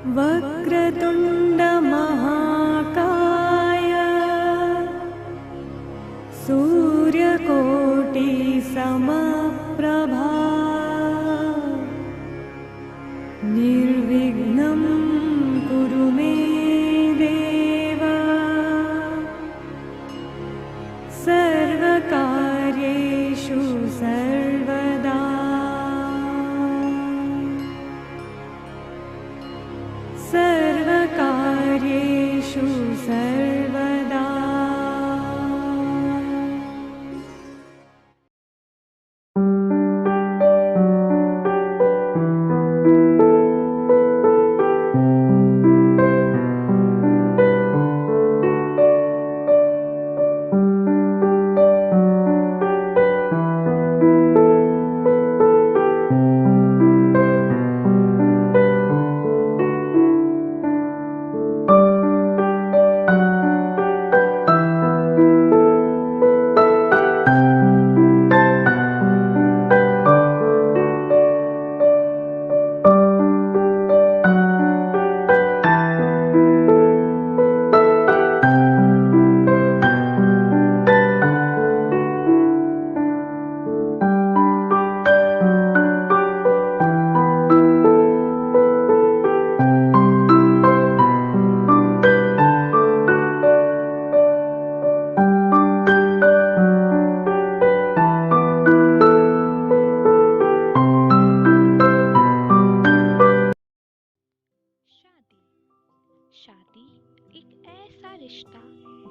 वक्रतुण्ड महाकाय सूर्यकोटि समप्रभा निर्विघ्नं कुरु मे देव सर्वकार्येषु सर्वदा सर्वकार्येषु सर्वदा। शादी एक ऐसा रिश्ता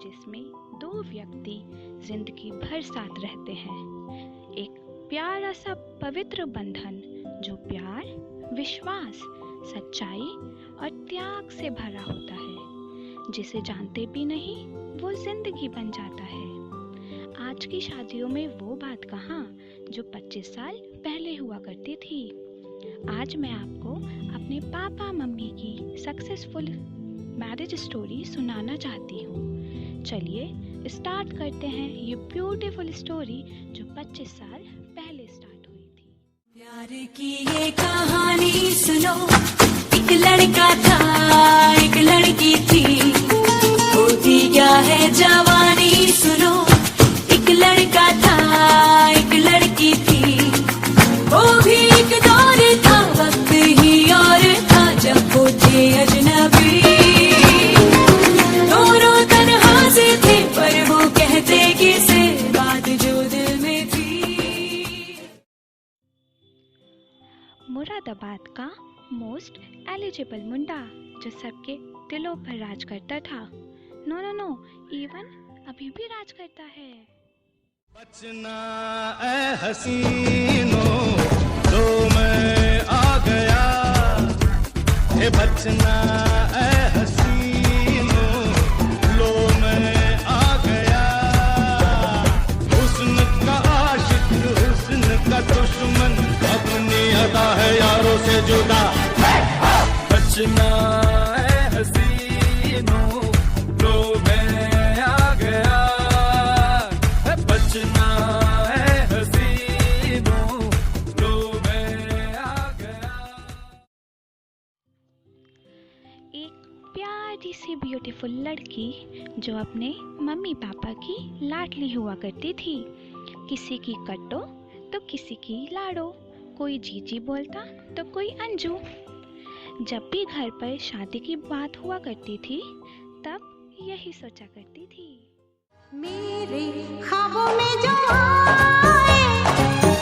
जिसमें दो व्यक्ति जिंदगी भर साथ रहते हैं। एक प्यारा सा पवित्र बंधन जो प्यार, विश्वास, सच्चाई और त्याग से भरा होता है। जिसे जानते भी नहीं वो जिंदगी बन जाता है। आज की शादियों में वो बात कहाँ जो 25 साल पहले हुआ करती थी। आज मैं आपको अपने पापा मम्मी की सक्सेसफुल मैरिज स्टोरी सुनाना चाहती हूँ। चलिए स्टार्ट करते हैं ये ब्यूटीफुल स्टोरी जो 25 साल पहले स्टार्ट हुई थी। प्यार की ये कहानी सुनो, एक लड़का था एक लड़की थी, होती क्या है जवानी सुनो। एक लड़का था एक लड़की थी, वो भी एक दौर था, वक्त ही और था जब वो थे अजनबी। दोनों तन्हा से थे पर वो कहते किसे बात जो दिल में थी। मुरादाबाद का मोस्ट एलिजिबल मुंडा जो सबके दिलों पर राज करता था। नो नो नो, इवन अभी भी राज करता है। बचना ए हसीनों लो मैं आ गया, हे बचना ए हसीनों लो मैं आ गया। हुस्न का आशिक हुस्न का दुश्मन अपनी अदा है यारों से जुदा। बचना ए हसीनों लो मैं आ गया, बचना है हसीनों लो मैं आ गया। एक प्यारी सी ब्यूटीफुल लड़की जो अपने मम्मी पापा की लाडली हुआ करती थी। किसी की कट्टो तो किसी की लाडो, कोई जीजी बोलता तो कोई अंजू। जब भी घर पर शादी की बात हुआ करती थी तब यही सोचा करती थी। मेरे ख्वाबों में जो आए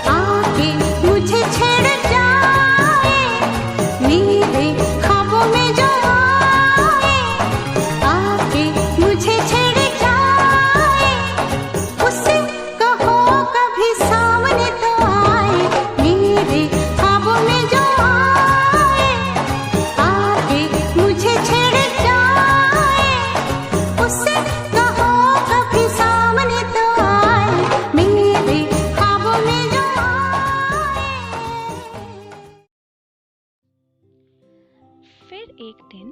आके मुझे छेड़ जाए। मेरे ख्वाबों में जो आए आके मुझे छेड़ जाए। उससे कहो कभी सामने तो आए। मेरे ख्वाबों में जो आए आके मुझे छेड़ जाए। उससे कहो कभी सामने तो आए। मेरे ख्वाबों में जो आए। फिर एक दिन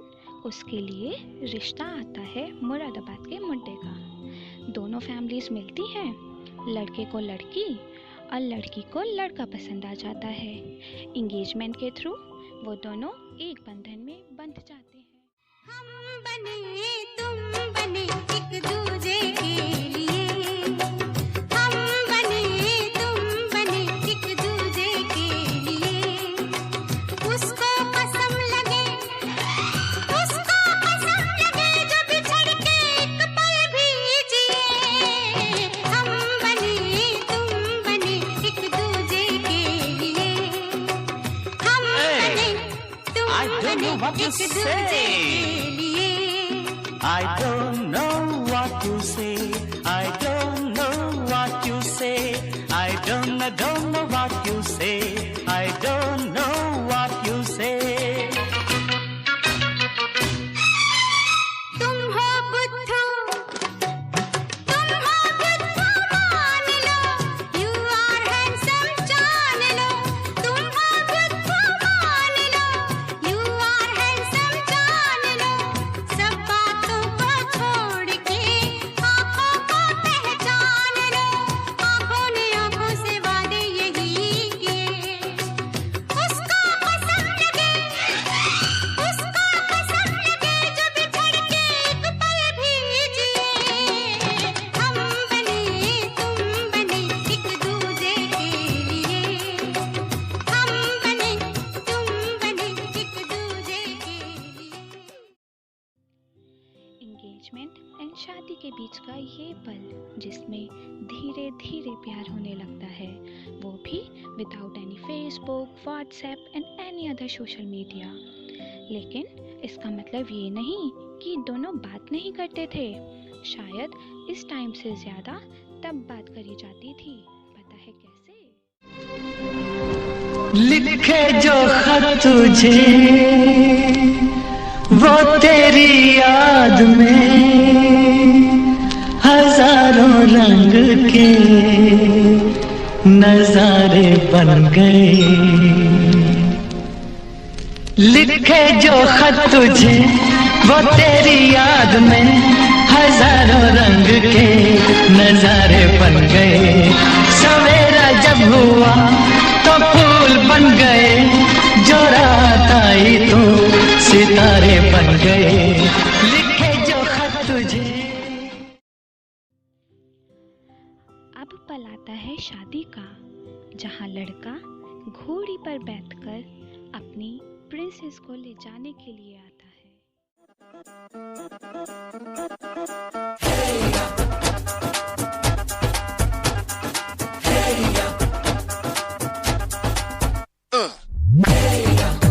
उसके लिए रिश्ता आता है मुरादाबाद के मुंडे का। दोनों फैमिलीज मिलती हैं। लड़के को लड़की और लड़की को लड़का पसंद आ जाता है। इंगेजमेंट के थ्रू वो दोनों एक बंधन में बंध जाते हैं। हम बने तुम बने एक दूजे के लिए, हम बने तुम बने एक दूजे के लिए। उसको कसम लगे जो बिछड़ के एक पल भी जिए। हम बने तुम बने एक दूजे के लिए, हम बने तुम बने एक दूजे के लिए। I don't know what you say. I don't know what you say. I don't know what you say. I don't know what you say. तुम हो बुद्धू मान लो, you are handsome जान लो। तुम हो बुद्धू मान लो, you are handsome जान लो। सब बातों को छोड़ के आँखों को पहचान लो। आँखों ने आँखों से वादे यही किए। उसको कसम लगे जो बिछड़ के एक पल भी जिए। हम बने तुम बने एक दूजे के लिए, हम बने तुम बने एक दूजे के लिए। एंगेजमेंट एंड शादी के बीच का ये पल जिसमें धीरे धीरे प्यार होने लगता है, वो भी without any Facebook, WhatsApp and any other social media. लेकिन इसका मतलब ये नहीं कि दोनों बात नहीं करते थे। शायद इस टाइम से ज़्यादा तब बात करी जाती थी। पता है कैसे? लिखे जो खत तुझे वो तेरी याद में हजारों रंग के नजारे बन गए। लिखे जो खत तुझे वो तेरी याद में हजारों रंग के नजारे बन गए। सवेरा जब हुआ तो फूल बन गए, जो रात आई तो सितारे बन गए। लिखे जो खत तुझे। अब पल आता है शादी का, जहाँ लड़का घोड़ी पर बैठकर अपनी प्रिंसेस को ले जाने के लिए आता है।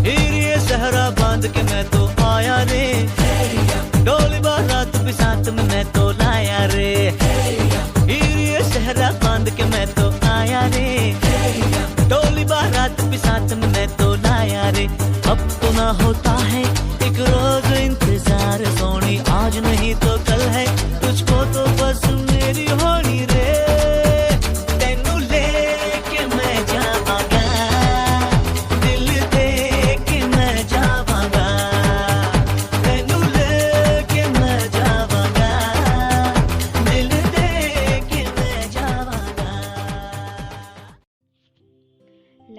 हीरे सहरा बांध के मैं तो आया रे, डोली बारात भी साथ में मैं तो लाया रे। हीरे सहरा बांध के मैं तो आया रे, डोली बारात भी साथ में मैं तो लाया रे। अब तो ना होता है एक रोज इंतजार सोनी, आज नहीं तो कल है तुझको तो बस मेरी होनी रे। तेनू लेके मैं जावांगा, दिल दे के मैं जावांगा। तेनू लेके मैं जावांगा, दिल दे के मैं जावांगा।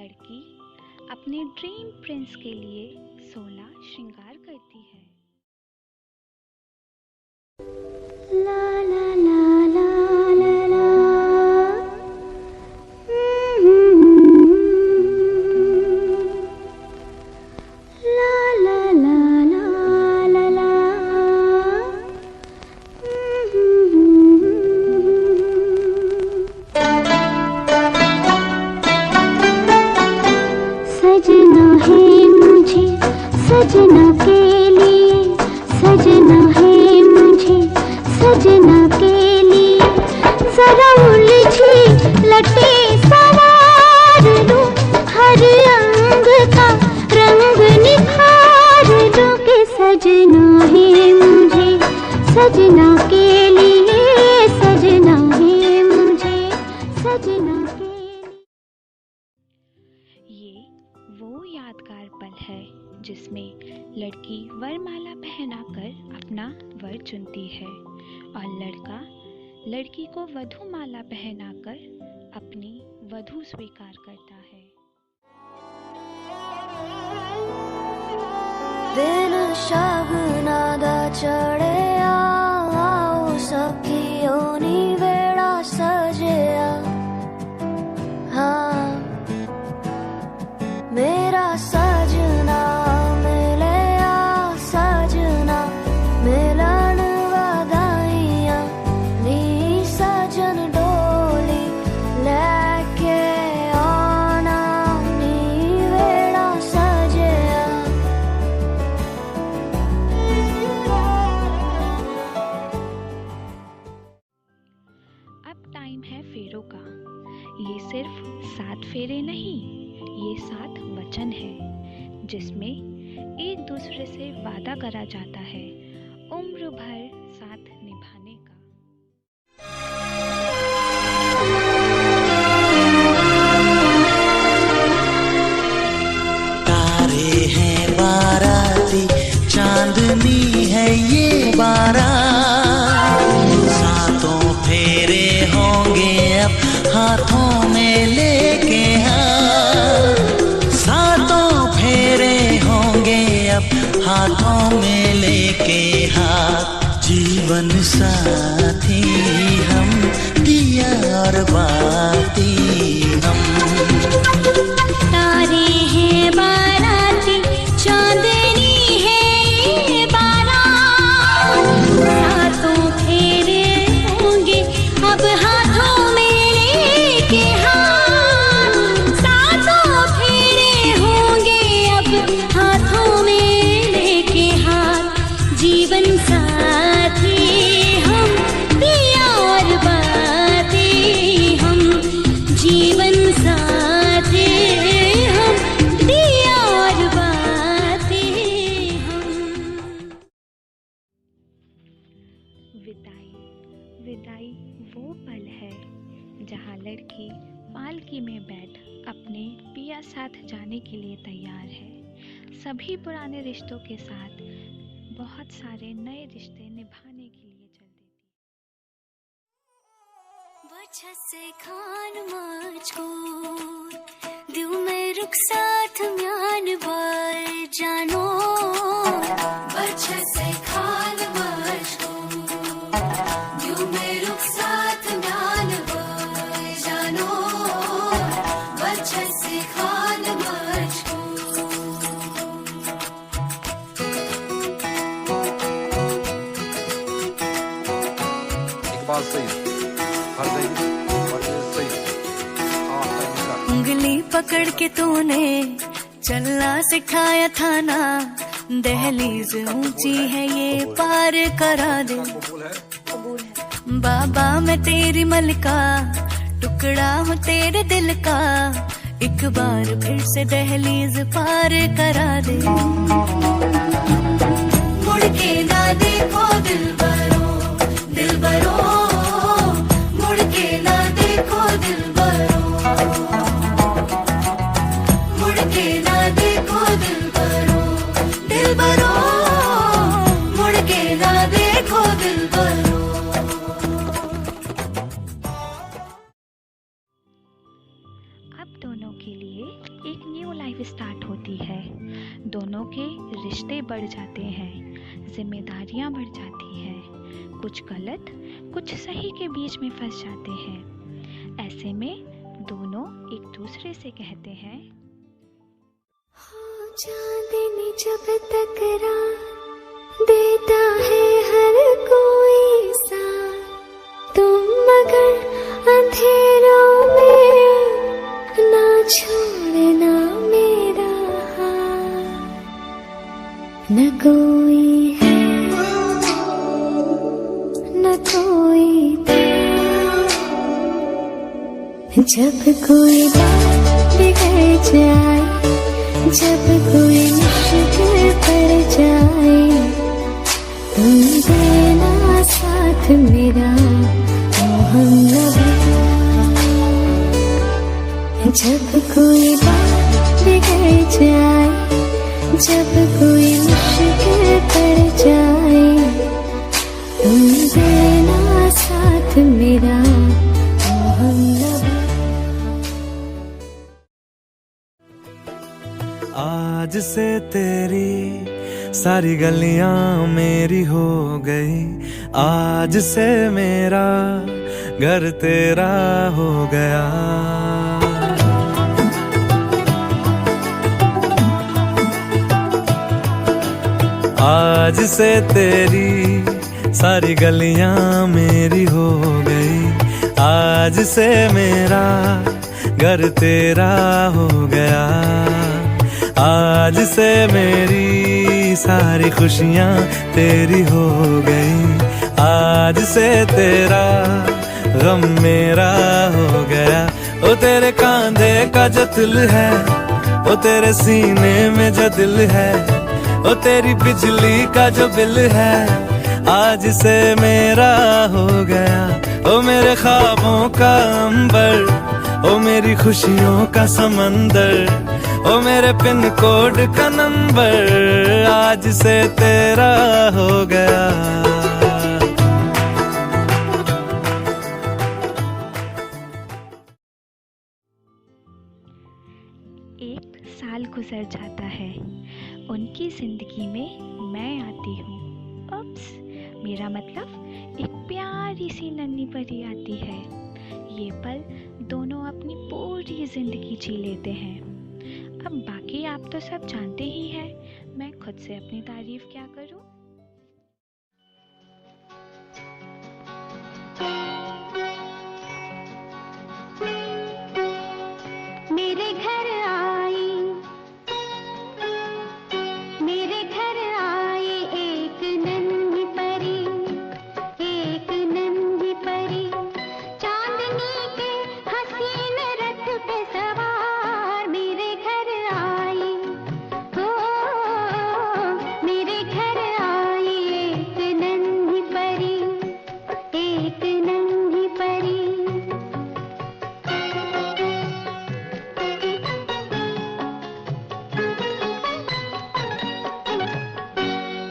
लड़की अपने ड्रीम प्रिंस के लिए 16 श्रृंगार करती है। ला ला ला ला ला ला। ला ला ला ला ला ला। सजना है मुझे सजना के लिए, सजना है मुझे सजना के लिए। जरा उलझी लटे सवार दूं, हर अंग का रंग निखार दूं कि सजना है मुझे सजना के लिए, सजना है मुझे सजना के लिए। ये वो यादगार पल है जिसमें लड़की वरमाला पहनाकर अपना वर चुनती है और लड़का लड़की को वधूमाला पहनाकर अपनी वधू स्वीकार करता है। दिन शगुना दा चढ़िया आओ सखियो नी वेड़ा सजिया हाँ मेरा सजना मिलिया सजना मिलन वधाइया नी सजन डोली लेके आना नी वेड़ा सजिया अब टाइम है फेरों का। ये सिर्फ 7 फेरे नहीं, ये 7 वचन है जिसमें एक दूसरे से वादा करा जाता है उम्र भर साथ निभाने का। तारे हैं बाराती, चांदनी है ये बारात, सातों फेरे होंगे अब हाथों में लेके हाथ, सातों फेरे होंगे अब हाथों में लेके हाथ, जीवन साथी हम दिया और बाती हम। तारे हैं बाराती, चांदनी है ये बारात, सातों फेरे होंगे अब हाथों में लेके हाथ, सातों फेरे होंगे अब हाथों में लेके हाथ, जीवन साथी हम दिया और बाती हम, जीवन साथी हम दिया और बाती हम। विदाई विदाई वो पल है जहाँ लड़की पालकी में बैठ अपने पिया साथ जाने के लिए तैयार है। सभी पुराने रिश्तों के साथ बहुत सारे नए रिश्ते निभाने के लिए चल देती है। बच्चा से खान मुझको दिल में रुखसात म्यान बार जानो बच्चा से खान मुझको दिल में रुखसात म्यान बार जानो बच्चा से खान मुझको। इकबाल सही उंगली पकड़ के तूने चलना सिखाया था ना, दहलीज ऊंची है ये पार करा दे। बाबा मैं तेरी मलका, टुकड़ा हूँ तेरे दिल का, एक बार फिर से दहलीज पार करा दे। मुड़ के ना देखो दिलबरो दिलबरो, मुड़ के ना देखो दिलबरो, मुड़ के ना देखो दिलबरो दिलबरो, मुड़ के ना देखो दिलबरो। अब दोनों के लिए एक न्यू लाइफ स्टार्ट होती है। दोनों के रिश्ते बढ़ जाते हैं, जिम्मेदारियां बढ़ जाती हैं, कुछ गलत कुछ सही के बीच में फंस जाते हैं। ऐसे में दोनों एक दूसरे से कहते हैं, चांदनी जब तकरार देता है हर कोई साथ, तुम मगर अंधेरों में ना छोड़ना मेरा हाथ। न कोई है न कोई था, जब कोई बात बिगड़ जाए, जब कोई मुश्किल पड़ जाए, तुम देना साथ मेरा मोहम्मद। जब कोई बात बिगड़ जाए, जब कोई मुश्किल पड़ जाए, तुम देना साथ मेरा मोहम्मद। आज से तेरी सारी गलियां मेरी हो गई, आज से मेरा घर तेरा हो गया। आज से तेरी सारी गलियां मेरी हो गई, आज से मेरा घर तेरा हो गया। आज से मेरी सारी खुशियां तेरी हो गई, आज से तेरा गम मेरा हो गया। ओ तेरे कांधे का जो दिल है, ओ तेरे सीने में जो दिल है, ओ तेरी बिजली का जो बिल है, आज से मेरा हो गया। ओ मेरे ख्वाबों का अंबर, ओ मेरी खुशियों का समंदर, ओ मेरे पिन कोड का नंबर, आज से तेरा हो गया। एक साल गुजर जाता है, उनकी जिंदगी में मैं आती हूँ। उप्स, मेरा मतलब एक प्यारी सी नन्ही परी आती है। ये पल दोनों अपनी पूरी जिंदगी जी लेते हैं। अब बाकी आप तो सब जानते ही हैं, मैं खुद से अपनी तारीफ क्या करूँ। मेरे घर आई, मेरे घर आई एक नन्ही परी, एक नन्ही परी, चांदनी के हसीन रथ पे सवार। मेरे घर आई, हो मेरे घर आई एक नन्ही परी, एक नन्ही परी।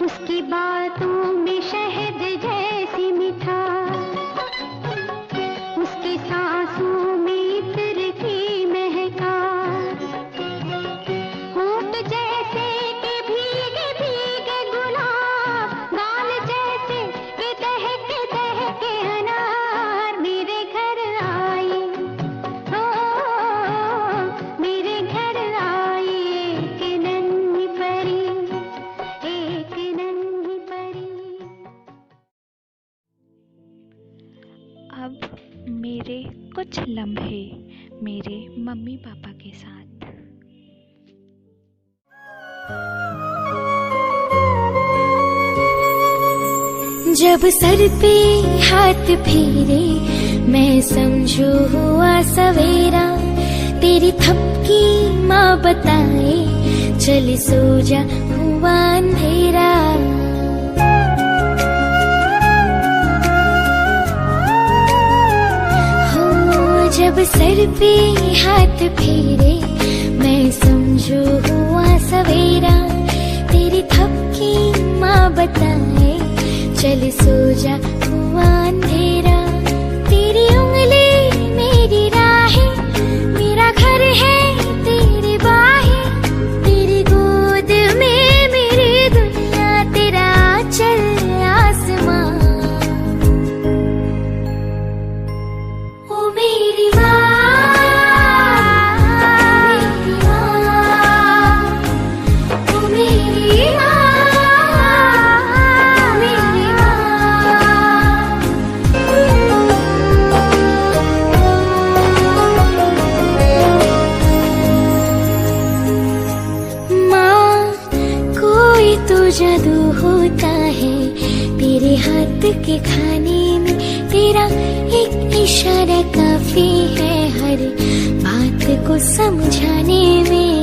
उसकी बातों में शहद जैसी मिठास, उसकी सांसों में इत्र की महकास, होंठ जैसे के भीगे भीगे गुलाब, गाल जैसे के दहके अनार। मेरे घर आई, ओ मेरे घर आई एक नन्ही परी, एक नन्ही परी। अब मेरे कुछ लम्हे मेरे मम्मी पापा के साथ। जब सर पे हाथ फेरे मैं समझू हुआ सवेरा, तेरी थपकी माँ बताए चल सो जा हुआ अंधेरा। हो जब सर पे हाथ फेरे मैं समझू हुआ सवेरा, तेरी थपकी माँ बताए चल सो जा हुआ अंधेरा। तेरी उंगली मेरी राहें, मेरा घर है तेरी बाहें, तेरी गोद में मेरी दुनिया, तेरा चल आसमां। ओ मेरी माँ, मेरी माँ, ओ मेरी माँ, मेरी माँ। कोई तो जादू होता है तेरे हाथ के खाने में, तेरा एक इशारा काफी है हर बात को समझाने में।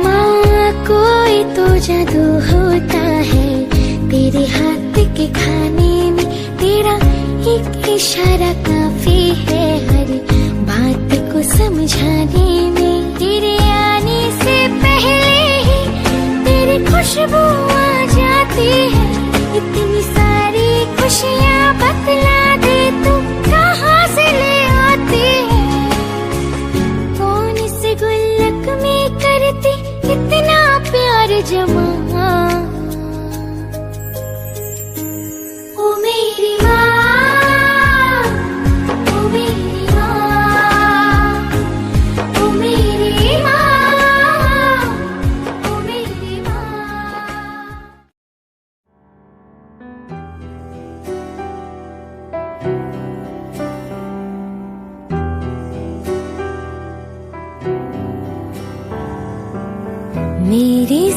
माँ कोई तो जादू होता है तेरे हाथ के खाने में, तेरा एक इशारा काफी है हर बात को समझाने में। तेरे आने से पहले ही तेरी खुशबू आ जाती है, इतनी सारी खुशियाँ बतला दे तू कहाँ से ले आती है। कौन इस गुल्लक में करती इतना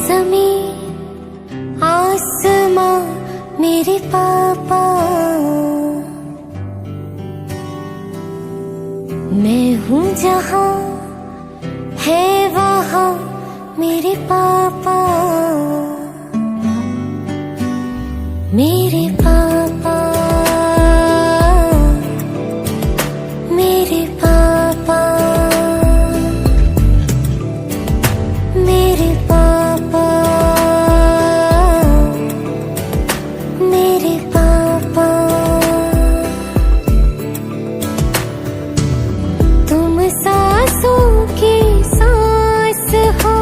ज़मीन आसमां मेरे पापा, मैं हूँ जहाँ है वहाँ मेरे पापा, मेरे पापा, मेरे पापा, मेरे पापा, मेरे पापा। तुम सांसों की सांस हो,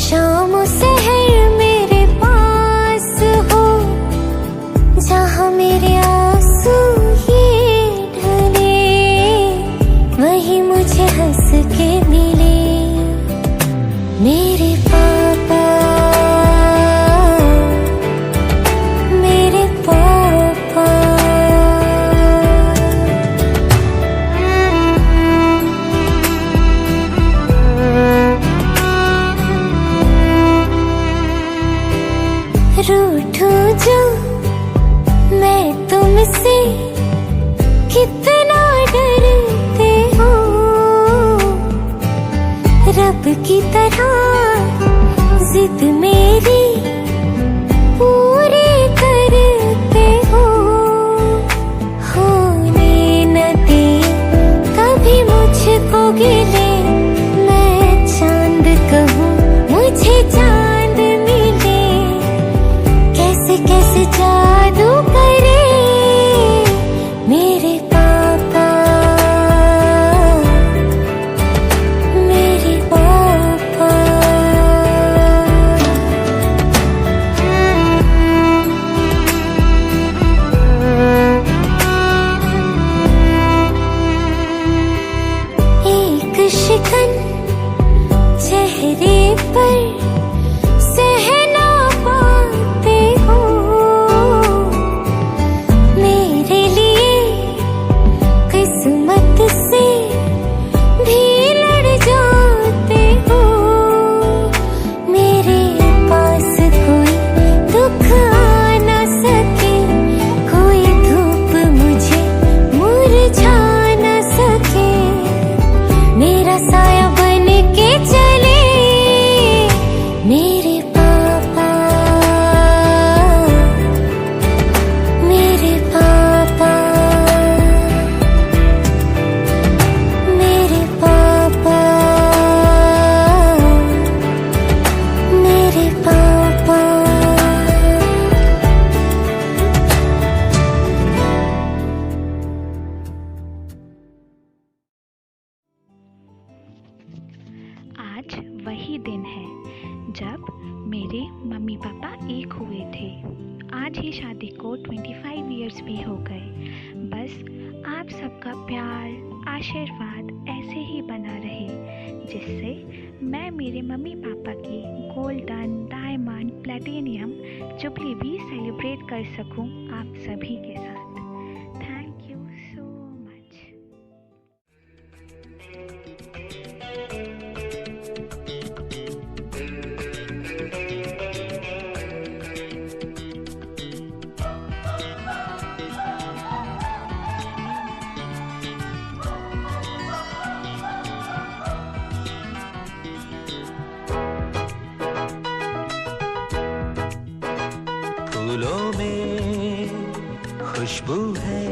शाम सहर मेरे पास हो, जहाँ मेरे आंसू ये ढले, वही मुझे हंस के मिले। मेरे पापा, मेरे पापा। रूठूं जो मैं तुमसे, कितना डरते हो, रब की तरह जिद मेरी पूरी करते हो। होने न दे कभी मुझको गिले, मैं चांद कहूँ मुझे चांद मिले, कैसे कैसे जादू करे मेरे पापा, मेरे पापा। एक शिकन चेहरे पर सह ना पाते हो, मेरे लिए किस्मत से भी लड़ जाते हो। मेरे पास कोई दुख आ न सके, कोई धूप मुझे मुरझा न सके, मेरा साया बन के चले मेरे पापा, मेरे पापा, मेरे पापा, मेरे पापा। आज वही दिन है जब मेरे मम्मी पापा एक हुए थे। आज ही शादी को 25 इयर्स भी हो गए। बस आप सबका प्यार आशीर्वाद ऐसे ही बना रहे, जिससे मैं मेरे मम्मी पापा की गोल्डन डायमंड प्लैटिनियम जुबली भी सेलिब्रेट कर सकूं आप सभी के साथ। Thank you so much. फूलों में खुशबू है,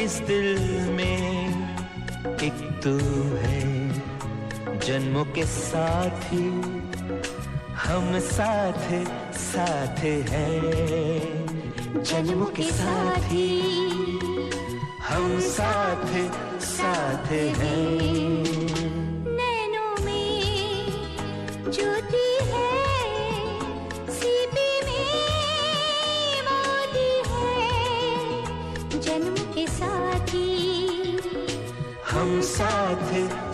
इस दिल में एक तू है, जन्मों के साथी हम साथ साथ हैं, जन्मों के साथी हम साथ साथ हैं। नैनों में ज्योति है, सीपी में मोती है, जन्म के साथी हम साथ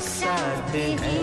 साथ हैं।